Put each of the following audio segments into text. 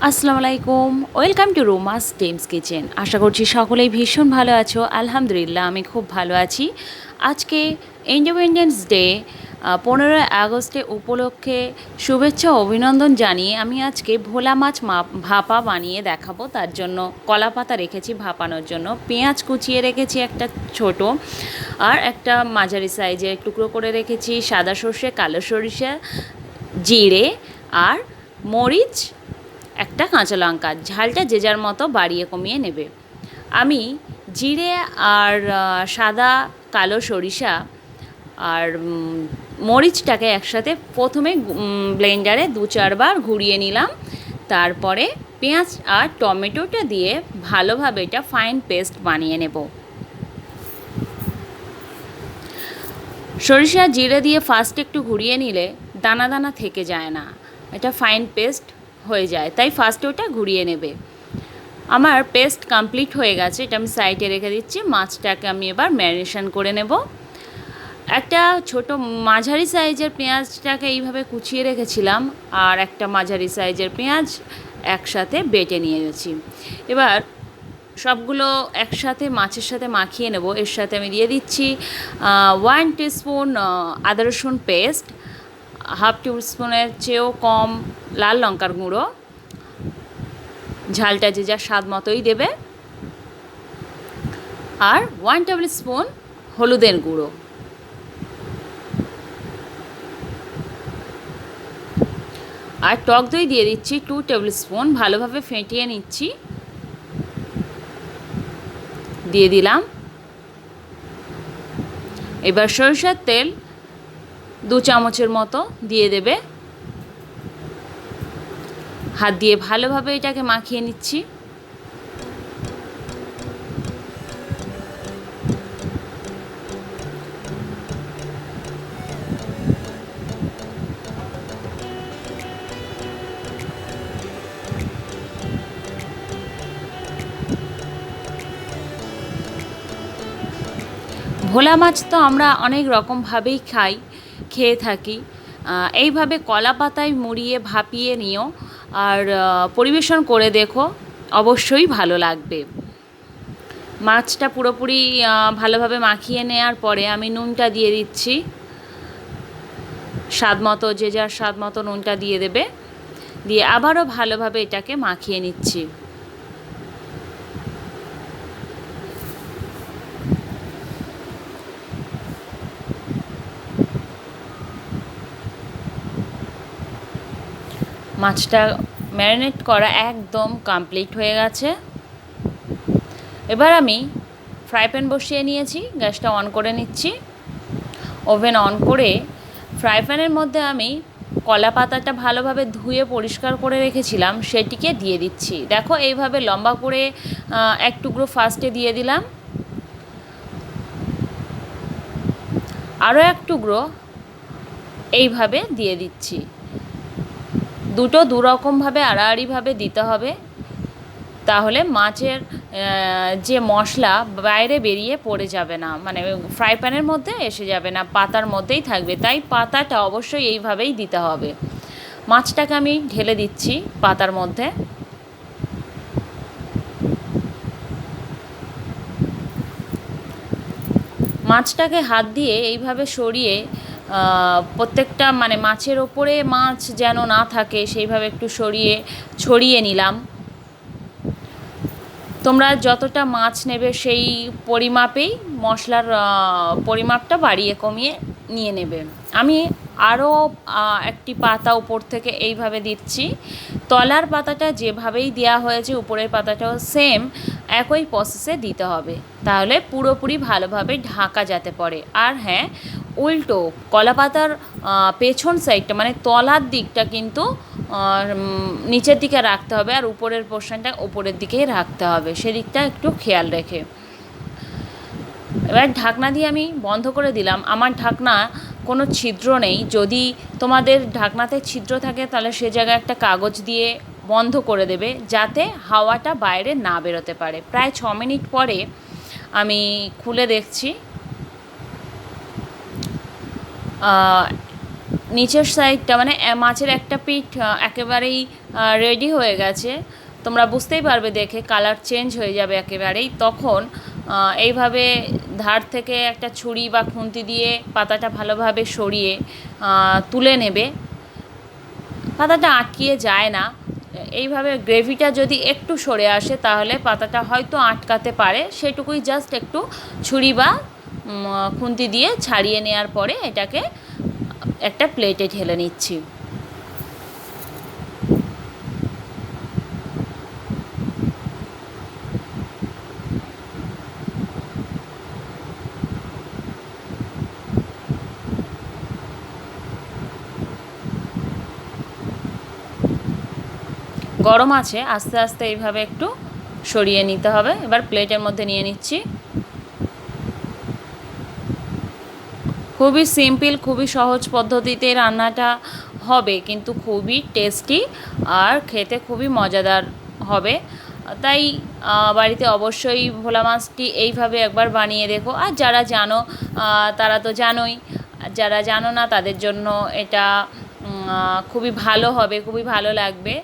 আসসালামু আলাইকুম, welcome to রোমাস টেমস কিচেন। আশা করছি সকলেই ভীষণ ভালো আছো। আলহামদুলিল্লাহ আমি খুব ভালো আছি। আজকে ইন্ডিপেন্ডেন্স ডে 15ই আগস্টে উপলক্ষে শুভেচ্ছা ও অভিনন্দন জানিয়ে আমি আজকে ভোলা মাছ ভাপা বানিয়ে দেখাবো। তার জন্য কলা পাতা রেখেছি ভাপানোর জন্য, পেঁয়াজ কুচিয়ে রেখেছি একটা ছোট, আর একটা মাঝারি সাইজের টুকরো করে রেখেছি সাদা সর্ষে, কালো সরিষা, জিরে আর মরিচ, একটা কাঁচা লঙ্কা। ঝালটা যে যার মতো বাড়িয়ে কমিয়ে নেবে। আমি জিরে আর সাদা কালো সরিষা আর মরিচটাকে একসাথে প্রথমে ব্লেন্ডারে 2-4 বার ঘুরিয়ে নিলাম। তারপরে পেঁয়াজ আর টমেটোটা দিয়ে ভালোভাবে এটা ফাইন পেস্ট বানিয়ে নেব। সরিষা জিরে দিয়ে ফার্স্ট একটু ঘুরিয়ে নিলে দানা দানা থেকে যায় না, এটা ফাইন পেস্ট হয়ে যায়, তাই ফার্স্টে ওটা ঘুরিয়ে নেবে। আমার পেস্ট কমপ্লিট হয়ে গেছে, এটা আমি সাইডে রেখে দিচ্ছি। মাছটাকে আমি এবার ম্যারিনেশন করে নেব। একটা ছোট মাঝারি সাইজের পেঁয়াজটাকে এইভাবে কুচিয়ে রেখেছিলাম, আর একটা মাঝারি সাইজের পেঁয়াজ একসাথে বেটে নিয়ে গেছি। এবার সবগুলো একসাথে মাছের সাথে মাখিয়ে নেব। এর সাথে আমি দিয়ে দিচ্ছি 1 টিস্পুন আদা রসুন পেস্ট, হাফ টিস্পুনের চেয়েও কম লাল লঙ্কার গুঁড়ো, ঝালটা যে যার স্বাদ মতোই দেবে, আর 1 টেবিল স্পুন হলুদের গুঁড়ো, আর টক দই দিয়ে দিচ্ছি 2 টেবিল স্পুন। ভালোভাবে ফেটিয়ে নিচ্ছি, দিয়ে দিলাম। এবার সরিষার তেল 2 চামচের মতো দিয়ে দেবে। হাত দিয়ে ভালোভাবে এটাকে মাখিয়ে নিচ্ছি। ভোলা মাছ তো আমরা অনেক রকমভাবেই খেয়ে থাকি। এইভাবে কলা পাতায় মুড়িয়ে ভাপিয়ে নিও, আর পরিবেশন করে দেখো, অবশ্যই ভালো লাগবে। মাছটা পুরোপুরি ভালোভাবে মাখিয়ে নেওয়ার পরে আমি নুনটা দিয়ে দিচ্ছি স্বাদ মতো, যে যার স্বাদ মতো নুনটা দিয়ে দেবে। দিয়ে আবারও ভালোভাবে এটাকে মাখিয়ে নিচ্ছি। মাছটা ম্যারিনেট করা একদম কমপ্লিট হয়ে গেছে। এবার আমি ফ্রাই প্যান বসিয়ে নিয়েছি, গ্যাসটা অন করে নিচ্ছি। ওভেন অন করে ফ্রাই প্যানের মধ্যে আমি কলা পাতাটা ভালোভাবে ধুয়ে পরিষ্কার করে রেখেছিলাম সেটিকে দিয়ে দিচ্ছি। দেখো এইভাবে লম্বা করে এক টুকরো ফার্স্টে দিয়ে দিলাম, আরও এক টুকরো এইভাবে দিয়ে দিচ্ছি। দুটো দুরকমভাবে আড়াআড়িভাবে দিতে হবে, তাহলে মাছের যে মশলা বাইরে বেরিয়ে পড়ে যাবে না, মানে ফ্রাই প্যানের মধ্যে এসে যাবে না, পাতার মধ্যেই থাকবে। তাই পাতাটা অবশ্যই এইভাবেই দিতে হবে। মাছটাকে আমি ঢেলে দিচ্ছি পাতার মধ্যে। মাছটাকে হাত দিয়ে এইভাবে সরিয়ে প্রত্যেকটা মানে মাছের ওপরে মাছ যেন না থাকে সেইভাবে একটু ছড়িয়ে নিলাম। তোমরা যতটা মাছ নেবে সেই পরিমাপেই মশলার পরিমাপটা বাড়িয়ে কমিয়ে নিয়ে নেবে। আমি আরও একটি পাতা উপর থেকে এইভাবে দিচ্ছি। তলার পাতাটা যেভাবেই দেওয়া হয়েছে উপরের পাতাটাও সেম একই প্রসেসে দিতে হবে, তাহলে পুরোপুরি ভালোভাবে ঢাকা যেতে পারে। আর হ্যাঁ, উল্টো কলা পাতার পেছন সাইডটা মানে তলার দিকটা কিন্তু নিচের দিকে রাখতে হবে, আর উপরের পোর্শনটা উপরের দিকেই রাখতে হবে, সেদিকটা একটু খেয়াল রেখে। এবার ঢাকনা দিয়ে আমি বন্ধ করে দিলাম। আমার ঢাকনা কোনো ছিদ্র নেই, যদি তোমাদের ঢাকনাতে ছিদ্র থাকে তাহলে সে জায়গায় একটা কাগজ দিয়ে বন্ধ করে দেবে, যাতে হাওয়াটা বাইরে না বেরোতে পারে। প্রায় 6 মিনিট পরে আমি খুলে দেখছি নিচের সাইডটা মানে মাছের একটা পিঠ একেবারেই রেডি হয়ে গেছে, তোমরা বুঝতেই পারবে দেখে, কালার চেঞ্জ হয়ে যাবে একেবারেই। তখন এইভাবে ধার থেকে একটা ছুরি বা খুন্তি দিয়ে পাতাটা ভালোভাবে সরিয়ে তুলে নেবে, পাতাটা আটকিয়ে যায় না। এইভাবে গ্রেভিটা যদি একটু সরে আসে তাহলে পাতাটা হয়তো আটকাতে পারে, সেটুকুই জাস্ট একটু ছুরি বা খুন্তি দিয়ে ছাড়িয়ে নেওয়ার পরে এটাকে একটা প্লেটে ঢেলে নিচ্ছি। গরম আছে, আস্তে আস্তে এইভাবে একটু সরিয়ে নিতে হবে। এবার প্লেটের মধ্যে নিয়ে নিচ্ছি। খুবই সিম্পল, খুবই সহজ পদ্ধতিতে রান্নাটা হবে, কিন্তু খুবই টেস্টি আর খেতে খুবই মজাদার হবে। তাই বাড়িতে অবশ্যই ভোলা মাছটি এইভাবে একবার বানিয়ে দেখো। আর যারা জানো তারা তো জানোই, যারা জানো না তাদের জন্য এটা খুবই ভালো হবে, খুবই ভালো লাগবে।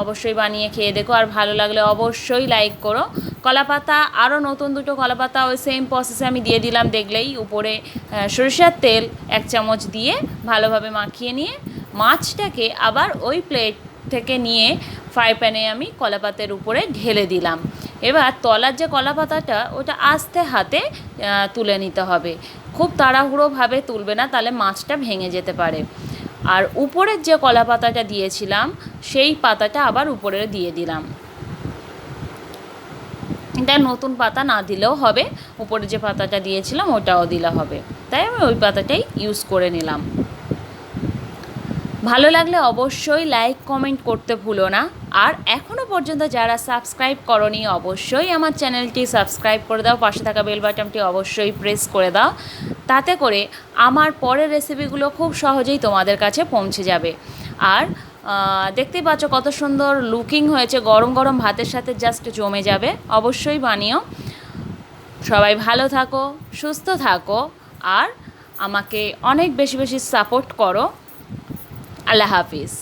অবশ্যই বানিয়ে খেয়ে দেখো, আর ভালো লাগলে অবশ্যই লাইক করো। কলাপাতা, আরও নতুন দুটো কলাপাতা ওই সেম প্রসেসে আমি দিয়ে দিলাম, দেখলেই। উপরে সরিষার তেল 1 চামচ দিয়ে ভালোভাবে মাখিয়ে নিয়ে মাছটাকে আবার ওই প্লেট থেকে নিয়ে ফ্রাই প্যানে আমি কলাপাতার উপরে ঢেলে দিলাম। এবার তলার যে কলাপাতাটা ওটা আস্তে হাতে তুলে নিতে হবে, খুব তাড়াহুড়োভাবে তুলবে না, তাহলে মাছটা ভেঙে যেতে পারে। আর উপরের যে কলা পাতাটা দিয়েছিলাম সেই পাতাটা আবার উপরে দিয়ে দিলাম। এটা নতুন পাতা না দিলেও হবে, উপরে যে পাতাটা দিয়েছিলাম ওটাও দিলে হবে, তাই আমি ওই পাতাটাই ইউজ করে নিলাম। ভালো লাগলে অবশ্যই লাইক কমেন্ট করতে ভুলো না। আর এখনও পর্যন্ত যারা সাবস্ক্রাইব করনি অবশ্যই আমার চ্যানেলটি সাবস্ক্রাইব করে দাও, পাশে থাকা বেল বাটনটি অবশ্যই প্রেস করে দাও, তাতে করে আমার পরের রেসিপিগুলো খুব সহজেই তোমাদের কাছে পৌঁছে যাবে। আর দেখতেই পাচ্ছ কত সুন্দর লুকিং হয়েছে, গরম গরম ভাতের সাথে জাস্ট জমে যাবে। অবশ্যই বানিও। সবাই ভালো থাকো, সুস্থ থাকো, আর আমাকে অনেক বেশি বেশি সাপোর্ট করো। আল্লাহ হাফিজ।